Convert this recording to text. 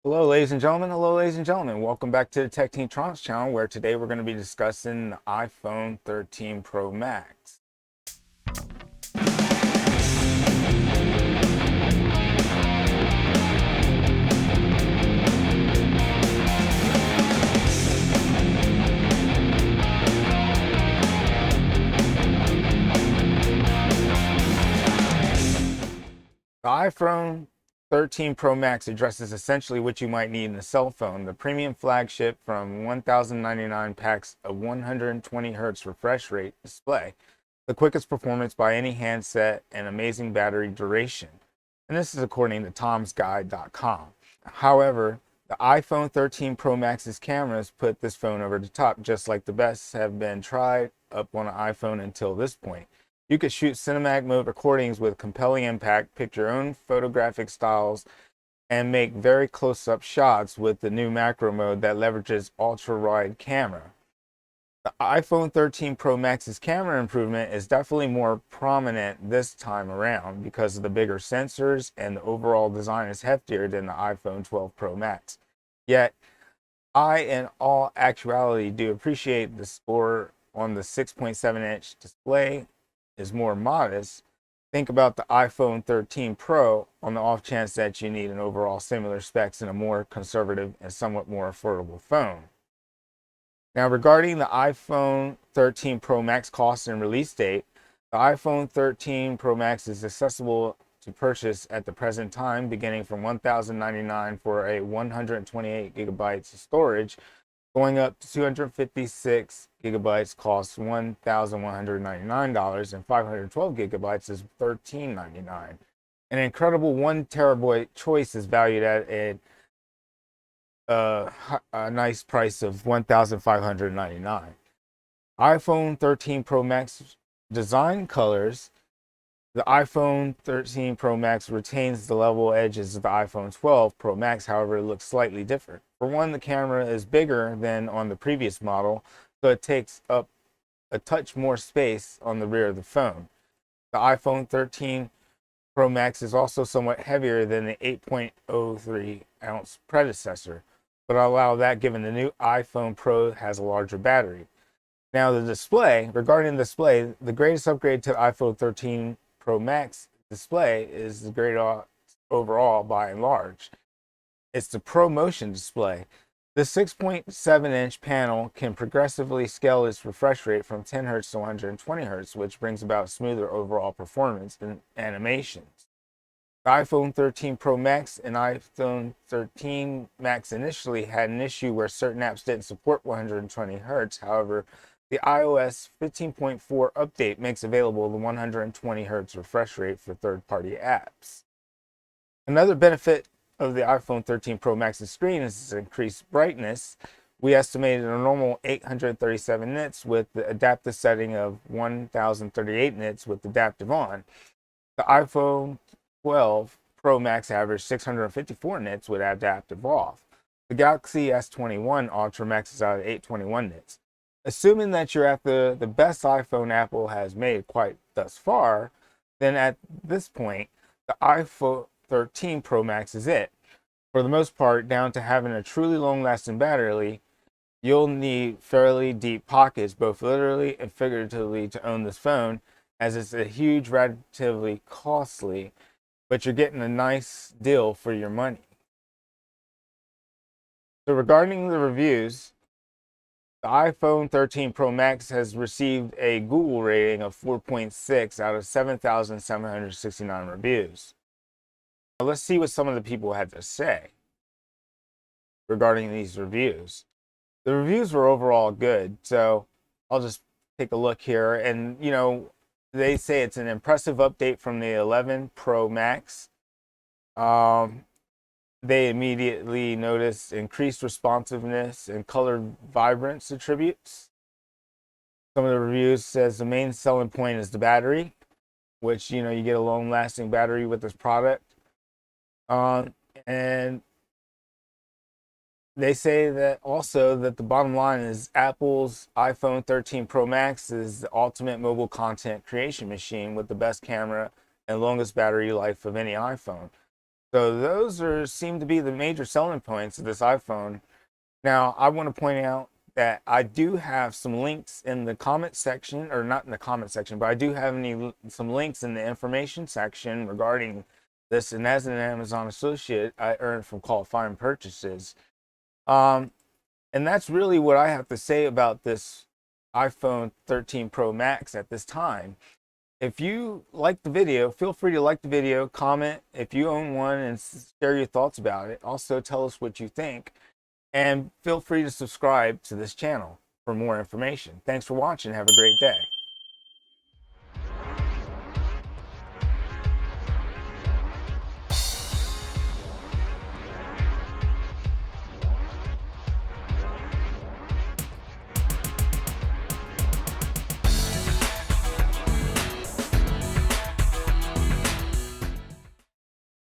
Hello, ladies and gentlemen. Hello, ladies and gentlemen. Welcome back to the TechTinkTronics channel, where today we're going to be discussing the iPhone 13 Pro Max. The iPhone 13 Pro Max addresses essentially what you might need in a cell phone. The premium flagship from 1099 packs a 120 Hz refresh rate display, the quickest performance by any handset, and amazing battery duration. And this is according to tomsguide.com. However, the iPhone 13 Pro Max's cameras put this phone over the top, just like the best have been tried up on an iPhone until this point. You could shoot cinematic mode recordings with compelling impact, pick your own photographic styles, and make very close-up shots with the new macro mode that leverages ultra-wide camera. The iPhone 13 Pro Max's camera improvement is definitely more prominent this time around because of the bigger sensors, and the overall design is heftier than the iPhone 12 Pro Max. Yet, I, in all actuality, do appreciate the score on the 6.7-inch display is more modest. Think about the iPhone 13 Pro on the off chance that you need an overall similar specs in a more conservative and somewhat more affordable phone. Now, regarding the iPhone 13 Pro Max cost and release date, the iPhone 13 Pro Max is accessible to purchase at the present time, beginning from $1,099 for a 128 gigabytes of storage, going up to 256 gigabytes costs $1,199, and 512 gigabytes is $1,399. An incredible 1 terabyte choice is valued at a nice price of $1,599. iPhone 13 Pro Max design colors. The iPhone 13 Pro Max retains the level edges of the iPhone 12 Pro Max, however, it looks slightly different. For one, the camera is bigger than on the previous model, so it takes up a touch more space on the rear of the phone. The iPhone 13 Pro Max is also somewhat heavier than the 8.03-ounce predecessor, but I'll allow that given the new iPhone Pro has a larger battery. Now, the display, regarding the display, the greatest upgrade to the iPhone 13 Pro Max display is the greatest overall by and large. It's the ProMotion display. The 6.7-inch panel can progressively scale its refresh rate from 10 Hz to 120 Hz, which brings about smoother overall performance in animations. The iPhone 13 Pro Max and iPhone 13 Max initially had an issue where certain apps didn't support 120 Hz. However, the iOS 15.4 update makes available the 120 Hz refresh rate for third-party apps. Another benefit of the iPhone 13 Pro Max's screen is its increased brightness. We estimated a normal 837 nits with the adaptive setting of 1038 nits with adaptive on. The iPhone 12 Pro Max averaged 654 nits with adaptive off. The Galaxy S21 Ultra maxes out at 821 nits. Assuming that you're at the best iPhone Apple has made quite thus far, then at this point, the iPhone 13 Pro Max is it. For the most part, down to having a truly long-lasting battery, you'll need fairly deep pockets, both literally and figuratively, to own this phone, as it's a huge, relatively costly, but you're getting a nice deal for your money. So regarding the reviews, the iPhone 13 Pro Max has received a Google rating of 4.6 out of 7,769 reviews. Now let's see what some of the people had to say regarding these reviews. The reviews were overall good, so I'll just take a look here. And, they say it's an impressive update from the 11 Pro Max. They immediately noticed increased responsiveness and color vibrance attributes. Some of the reviews says the main selling point is the battery, which, you get a long-lasting battery with this product. And they say that also that the bottom line is Apple's iPhone 13 Pro Max is the ultimate mobile content creation machine with the best camera and longest battery life of any iPhone. So those seem to be the major selling points of this iPhone. Now, I want to point out that I do have some links in the comment section, or not in the comment section, but I do have some links in the information section regarding this. And as an Amazon associate, I earned from qualifying purchases. And that's really what I have to say about this iPhone 13 Pro Max at this time. If you like the video, feel free to like the video, comment if you own one, and share your thoughts about it. Also, tell us what you think. And feel free to subscribe to this channel for more information. Thanks for watching. Have a great day.